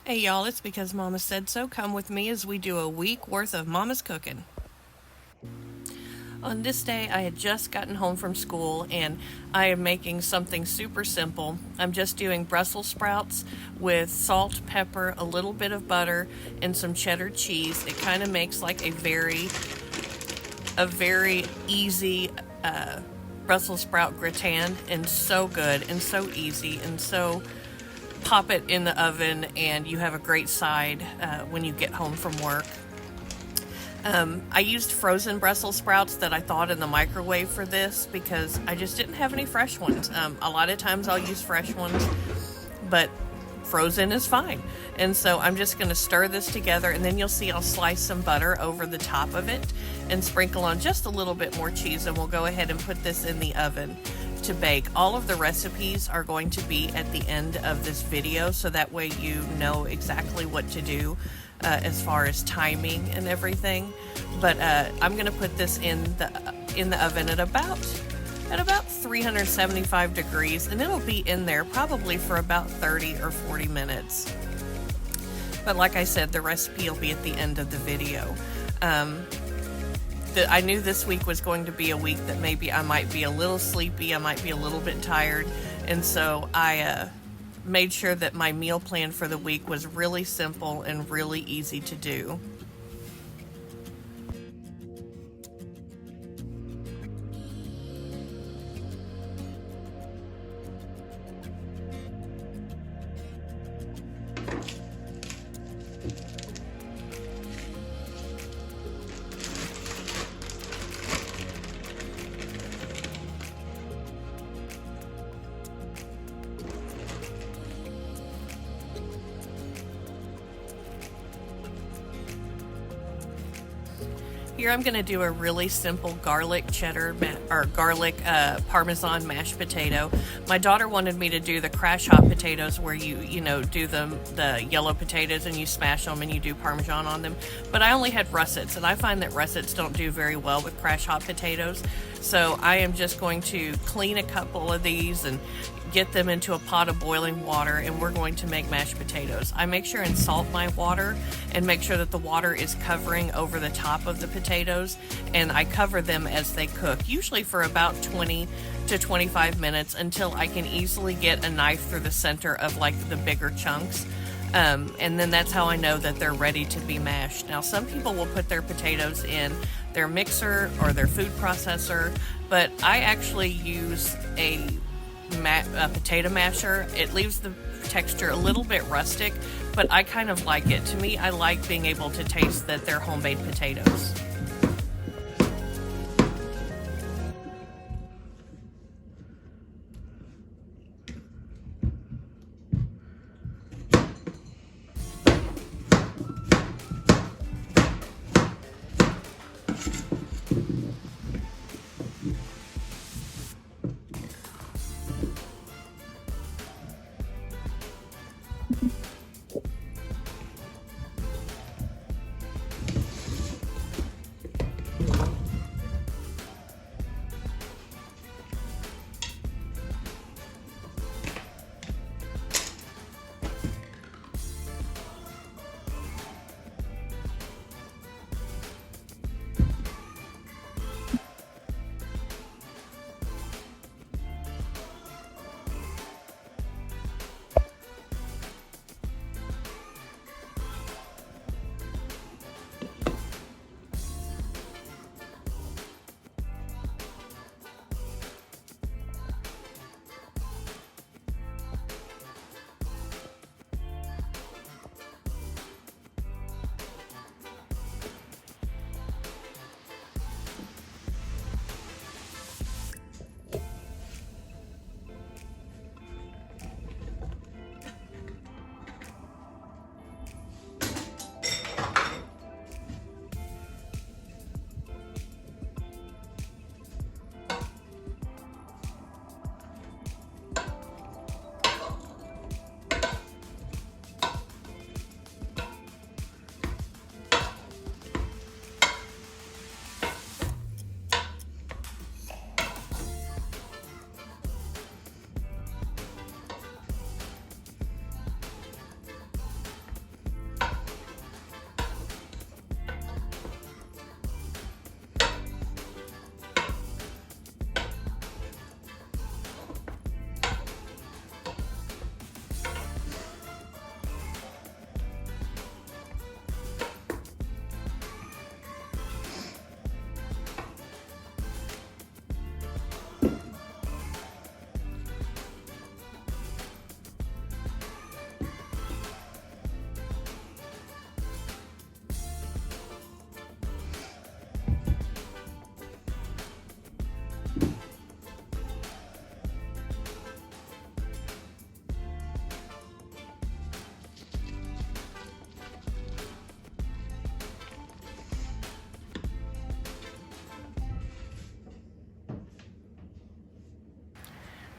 Hey y'all, it's because Mama said so. Come with me as we do a week worth of Mama's cooking. On this day, I had just gotten home from school and I am making something super simple. I'm just doing Brussels sprouts with salt, pepper, a little bit of butter, and some cheddar cheese. It kind of makes like a very easy Brussels sprout gratin, and so good and so easy, and so pop it in the oven and you have a great side when you get home from work. I used frozen Brussels sprouts that I thawed in the microwave for this because I just didn't have any fresh ones. A lot of times I'll use fresh ones, but frozen is fine. And so I'm just going to stir this together, and then you'll see I'll slice some butter over the top of it and sprinkle on just a little bit more cheese, and we'll go ahead and put this in the oven to bake. All of the recipes are going to be at the end of this video, so that way you know exactly what to do as far as timing and everything. But I'm going to put this in the oven at about 375 degrees, and it'll be in there probably for about 30 or 40 minutes. But like I said, the recipe will be at the end of the video. I knew this week was going to be a week that maybe I might be a little sleepy, I might be a little bit tired, and so I made sure that my meal plan for the week was really simple and really easy to do. Here I'm going to do a really simple garlic cheddar or garlic Parmesan mashed potato. My daughter wanted me to do the crash hot potatoes where you do the yellow potatoes and you smash them and you do Parmesan on them. But I only had russets, and I find that russets don't do very well with crash hot potatoes. So I am just going to clean a couple of these and get them into a pot of boiling water, and we're going to make mashed potatoes. I make sure and salt my water and make sure that the water is covering over the top of the potatoes, and I cover them as they cook, usually for about 20 to 25 minutes, until I can easily get a knife through the center of like the bigger chunks. And then that's how I know that they're ready to be mashed. Now, some people will put their potatoes in their mixer or their food processor, but I actually use a potato masher. It leaves the texture a little bit rustic, but I kind of like it. To me, I like being able to taste that they're homemade potatoes.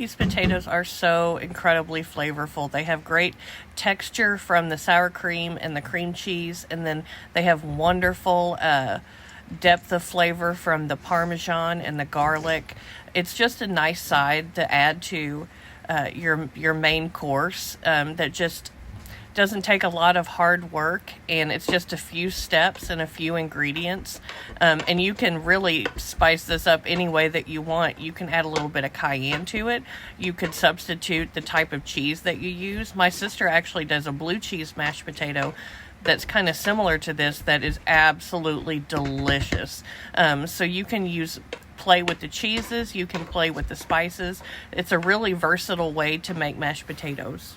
These potatoes are so incredibly flavorful. They have great texture from the sour cream and the cream cheese, and then they have wonderful depth of flavor from the Parmesan and the garlic. It's just a nice side to add to your main course that just doesn't take a lot of hard work, and it's just a few steps and a few ingredients. And you can really spice this up any way that you want. You can add a little bit of cayenne to it. You could substitute the type of cheese that you use. My sister actually does a blue cheese mashed potato that's kind of similar to this that is absolutely delicious. So you can play with the cheeses, you can play with the spices. It's a really versatile way to make mashed potatoes.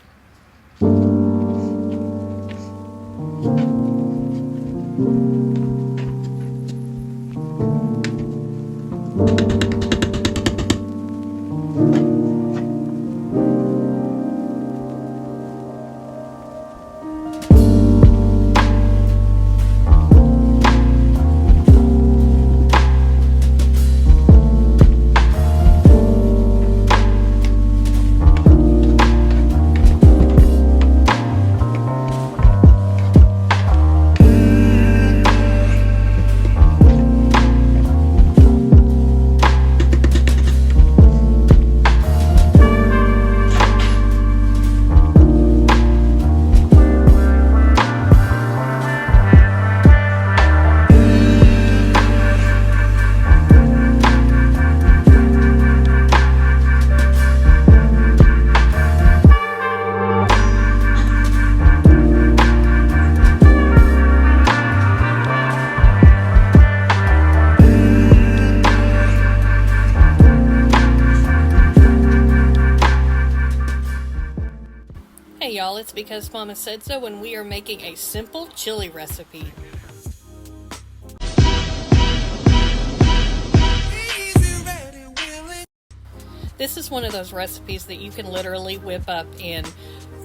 Hey y'all, it's Because Mama Said So, and we are making a simple chili recipe. This is one of those recipes that you can literally whip up in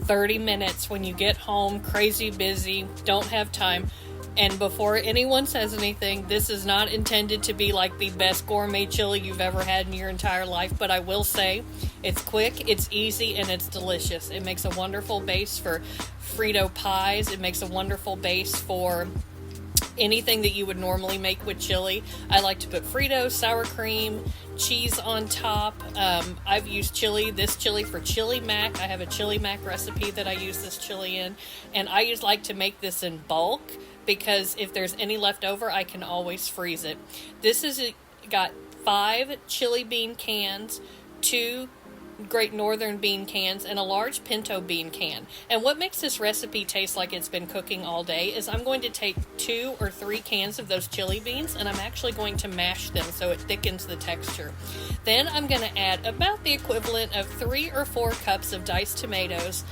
30 minutes when you get home, crazy busy, don't have time. And before anyone says anything, this is not intended to be like the best gourmet chili you've ever had in your entire life, but I will say it's quick, it's easy, and it's delicious. It makes a wonderful base for Frito pies. It makes a wonderful base for anything that you would normally make with chili. I like to put Fritos, sour cream, cheese on top. I've used this chili for chili mac. I have a chili mac recipe that I use this chili in, and I like to make this in bulk because if there's any left over, I can always freeze it. This has got 5 chili bean cans, 2 Great Northern bean cans, and a large pinto bean can. And what makes this recipe taste like it's been cooking all day is I'm going to take 2 or 3 cans of those chili beans, and I'm actually going to mash them so it thickens the texture. Then I'm going to add about the equivalent of 3 or 4 cups of diced tomatoes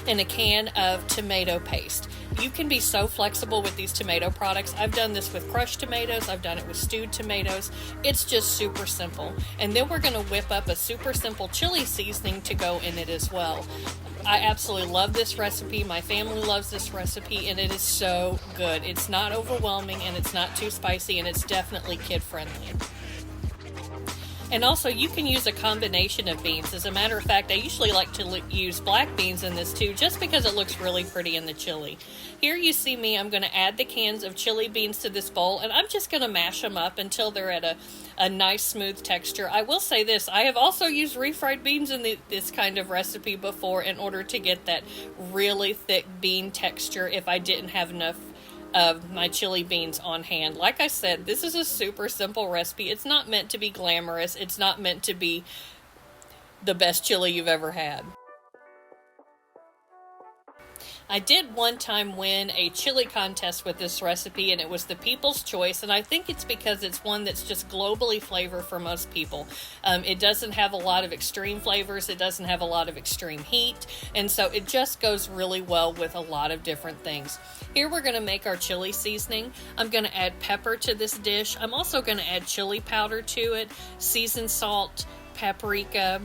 and a can of tomato paste. You can be so flexible with these tomato products. I've done this with crushed tomatoes. I've done it with stewed tomatoes. It's just super simple. And then we're going to whip up a super simple chili seasoning to go in it as well. I absolutely love this recipe. My family loves this recipe, and it is so good. It's not overwhelming, and it's not too spicy, and it's definitely kid-friendly. And also, you can use a combination of beans. As a matter of fact, I usually like to use black beans in this too, just because it looks really pretty in the chili. Here you see me, I'm going to add the cans of chili beans to this bowl, and I'm just going to mash them up until they're at a nice smooth texture. I will say this, I have also used refried beans in this kind of recipe before in order to get that really thick bean texture if I didn't have enough of my chili beans on hand. Like I said, this is a super simple recipe. It's not meant to be glamorous. It's not meant to be the best chili you've ever had. I did one time win a chili contest with this recipe, and it was the People's Choice, and I think it's because it's one that's just globally flavored for most people. It doesn't have a lot of extreme flavors, it doesn't have a lot of extreme heat, and so it just goes really well with a lot of different things. Here we're going to make our chili seasoning. I'm going to add pepper to this dish. I'm also going to add chili powder to it, seasoned salt, paprika,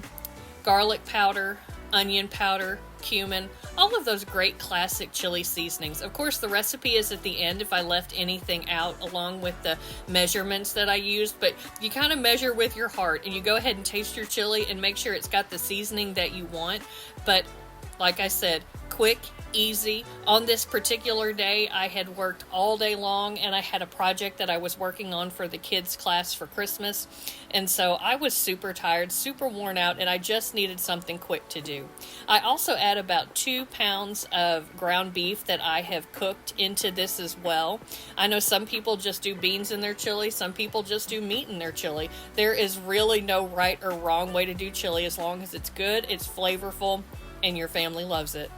garlic powder, onion powder, cumin, all of those great classic chili seasonings. Of course, the recipe is at the end if I left anything out, along with the measurements that I used, but you kind of measure with your heart and you go ahead and taste your chili and make sure it's got the seasoning that you want. But like I said, quick, easy. On this particular day, I had worked all day long and I had a project that I was working on for the kids' class for Christmas. And so I was super tired, super worn out, and I just needed something quick to do. I also add about 2 pounds of ground beef that I have cooked into this as well. I know some people just do beans in their chili. Some people just do meat in their chili. There is really no right or wrong way to do chili as long as it's good, it's flavorful, and your family loves it.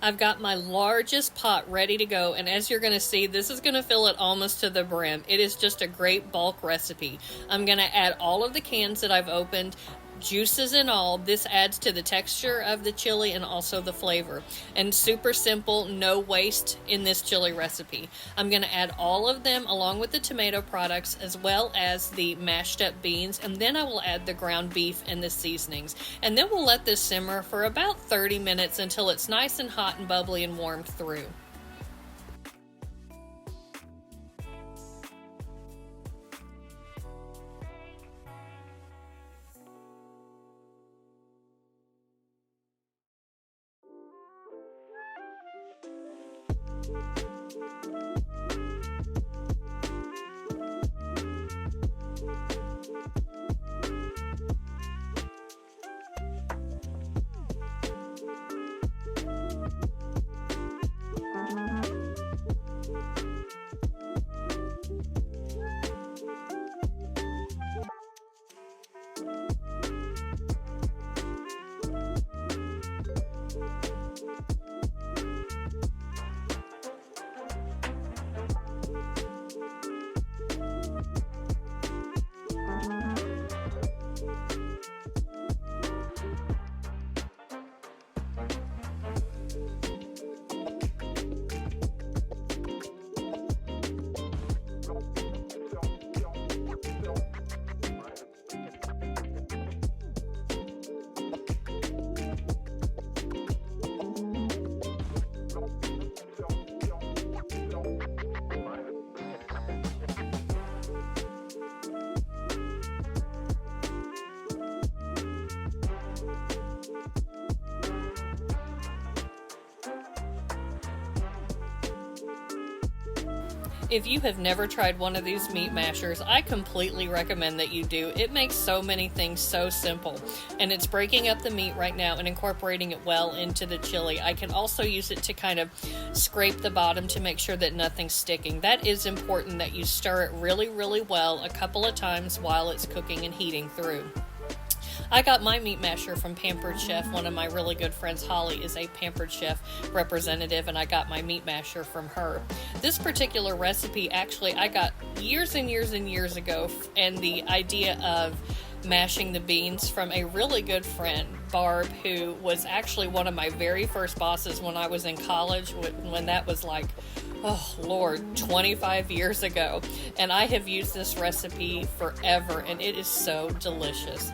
I've got my largest pot ready to go, and as you're going to see, this is going to fill it almost to the brim. It is just a great bulk recipe. I'm going to add all of the cans that I've opened, juices and all. This adds to the texture of the chili and also the flavor. And super simple, no waste in this chili recipe. I'm going to add all of them along with the tomato products as well as the mashed up beans, and then I will add the ground beef and the seasonings. And then we'll let this simmer for about 30 minutes until it's nice and hot and bubbly and warmed through. If you have never tried one of these meat mashers, I completely recommend that you do. It makes so many things so simple, and it's breaking up the meat right now and incorporating it well into the chili. I can also use it to kind of scrape the bottom to make sure that nothing's sticking. That is important that you stir it really, really well a couple of times while it's cooking and heating through. I got my meat masher from Pampered Chef. One of my really good friends, Holly, is a Pampered Chef representative, and I got my meat masher from her. This particular recipe, actually, I got years and years and years ago, and the idea of mashing the beans from a really good friend, Barb, who was actually one of my very first bosses when I was in college, when that was like, oh Lord, 25 years ago. And I have used this recipe forever, and it is so delicious.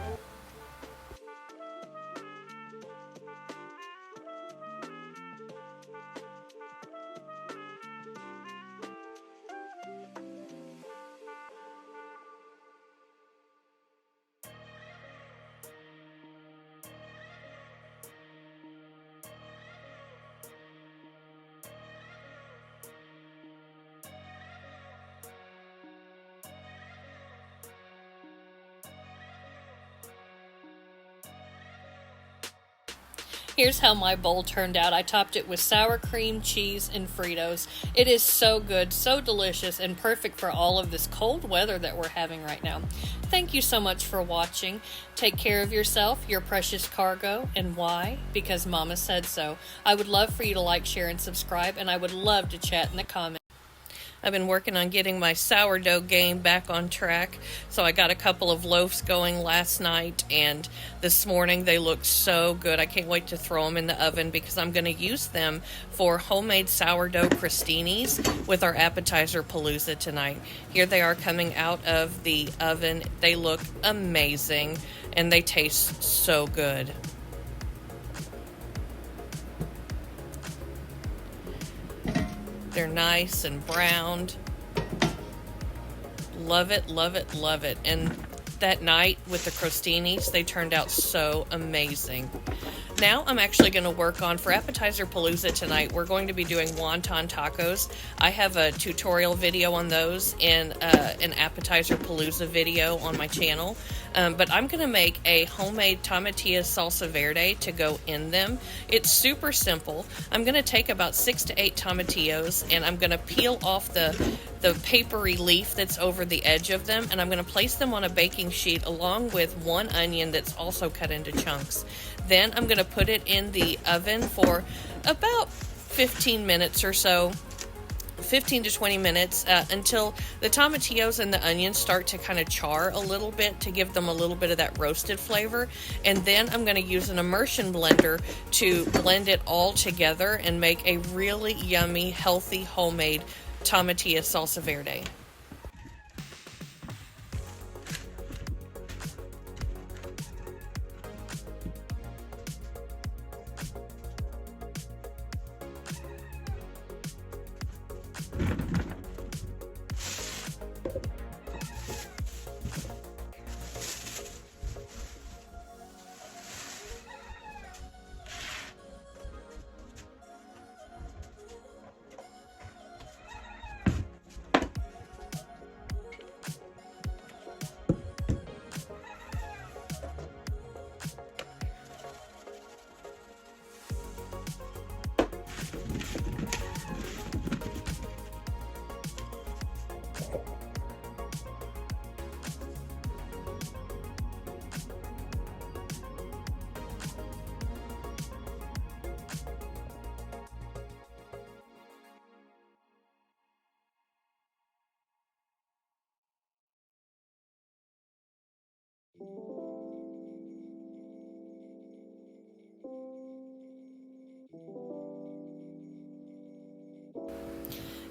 Here's how my bowl turned out. I topped it with sour cream, cheese, and Fritos. It is so good, so delicious, and perfect for all of this cold weather that we're having right now. Thank you so much for watching. Take care of yourself, your precious cargo, and why? Because Mama said so. I would love for you to like, share, and subscribe, and I would love to chat in the comments. I've been working on getting my sourdough game back on track, so I got a couple of loaves going last night, and this morning they look so good. I can't wait to throw them in the oven because I'm going to use them for homemade sourdough crostinis with our appetizer Palooza tonight. Here they are coming out of the oven. They look amazing, and they taste so good. They're nice and browned. Love it, love it, love it. And that night with the crostinis, they turned out so amazing. Now I'm actually going to work on, for Appetizer Palooza tonight, we're going to be doing wonton tacos. I have a tutorial video on those in an Appetizer Palooza video on my channel. But I'm going to make a homemade tomatilla salsa verde to go in them. It's super simple. I'm going to take about 6 to 8 tomatillos, and I'm going to peel off the papery leaf that's over the edge of them, and I'm going to place them on a baking sheet along with 1 onion that's also cut into chunks. Then I'm going to put it in the oven for about 15 minutes or so. 15 to 20 minutes until the tomatillos and the onions start to kind of char a little bit to give them a little bit of that roasted flavor. And then I'm going to use an immersion blender to blend it all together and make a really yummy, healthy, homemade tomatilla salsa verde.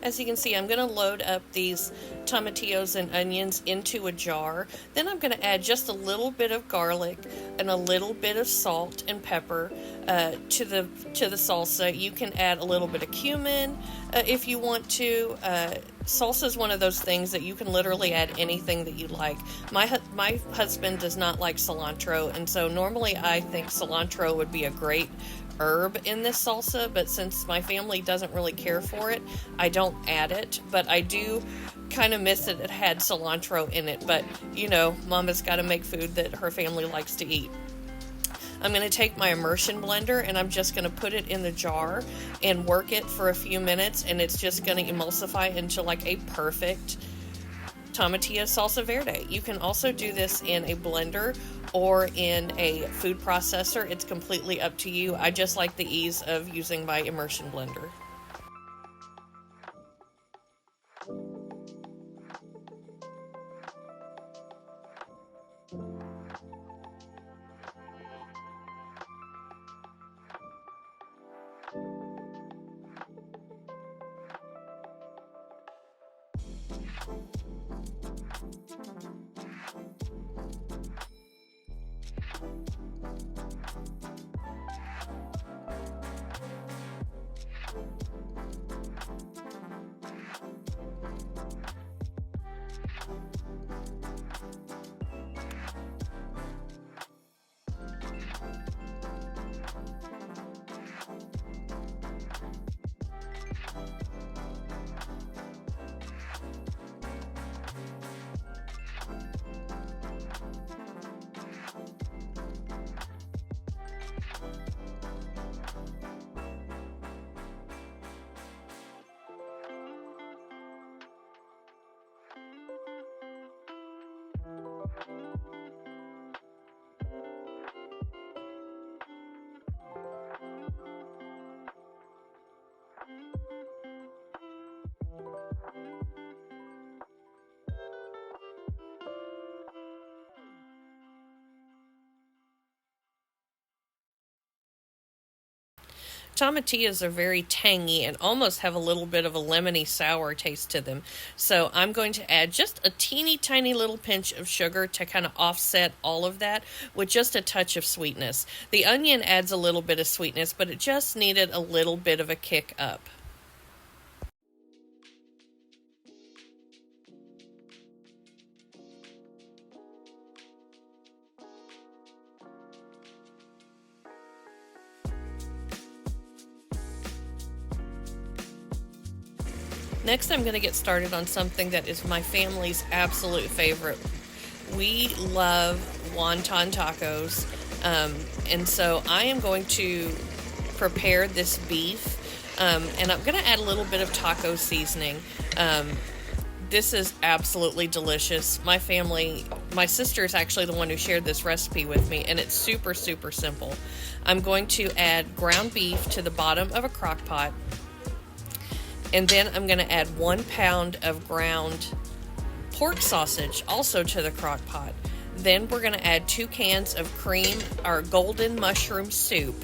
As you can see, I'm going to load up these tomatillos and onions into a jar. Then I'm going to add just a little bit of garlic and a little bit of salt and pepper to the salsa. You can add a little bit of cumin if you want to. Salsa is one of those things that you can literally add anything that you like. My husband does not like cilantro, and so normally I think cilantro would be a great herb in this salsa, but since my family doesn't really care for it, I don't add it. But I do kind of miss that it had cilantro in it, but you know, Mama's got to make food that her family likes to eat. I'm going to take my immersion blender and I'm just going to put it in the jar and work it for a few minutes, and it's just going to emulsify into like a perfect tomatilla salsa verde. You can also do this in a blender or in a food processor. It's completely up to you. I just like the ease of using my immersion blender. tomatillas are very tangy and almost have a little bit of a lemony sour taste to them. So I'm going to add just a teeny tiny little pinch of sugar to kind of offset all of that with just a touch of sweetness. The onion adds a little bit of sweetness, but it just needed a little bit of a kick up. Next, I'm going to get started on something that is my family's absolute favorite. We love wonton tacos, and so I am going to prepare this beef, and I'm going to add a little bit of taco seasoning. This is absolutely delicious. My sister is actually the one who shared this recipe with me, and it's super, super simple. I'm going to add ground beef to the bottom of a crock pot. And then I'm going to add 1 pound of ground pork sausage also to the crock pot. Then we're going to add 2 cans of cream or golden mushroom soup.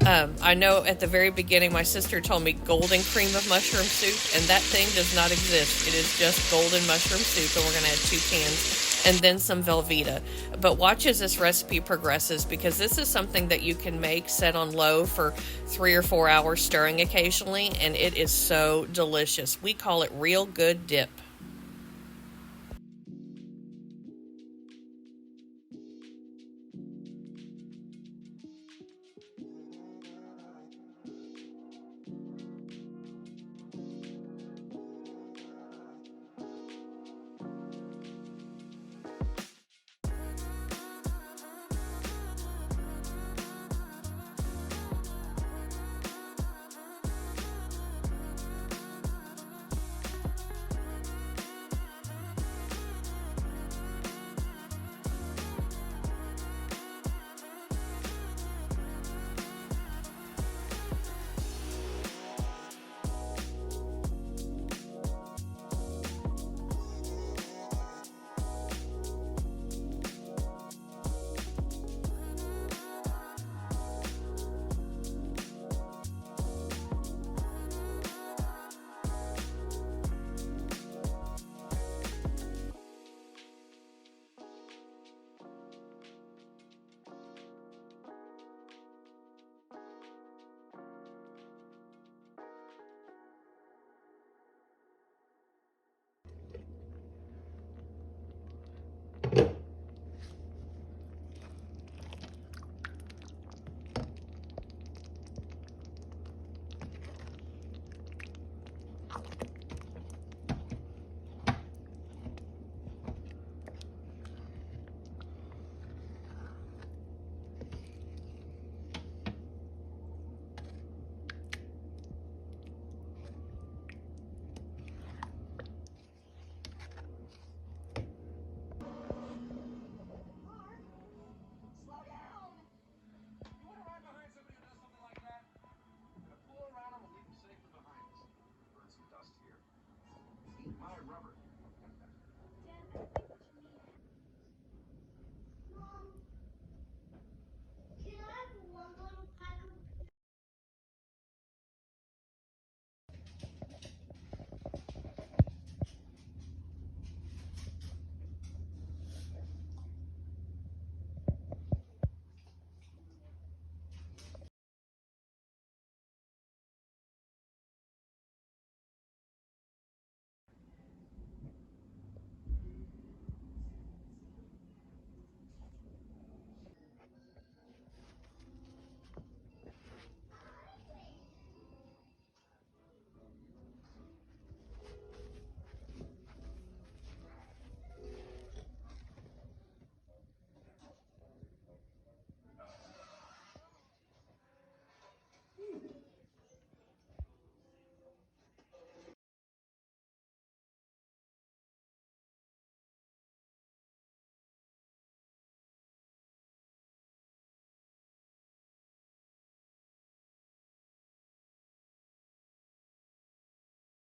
I know at the very beginning my sister told me golden cream of mushroom soup, and that thing does not exist. It is just golden mushroom soup, and we're going to add 2 cans. And then some Velveeta. But watch as this recipe progresses, because this is something that you can make set on low for 3 or 4 hours, stirring occasionally, and it is so delicious. We call it real good dip.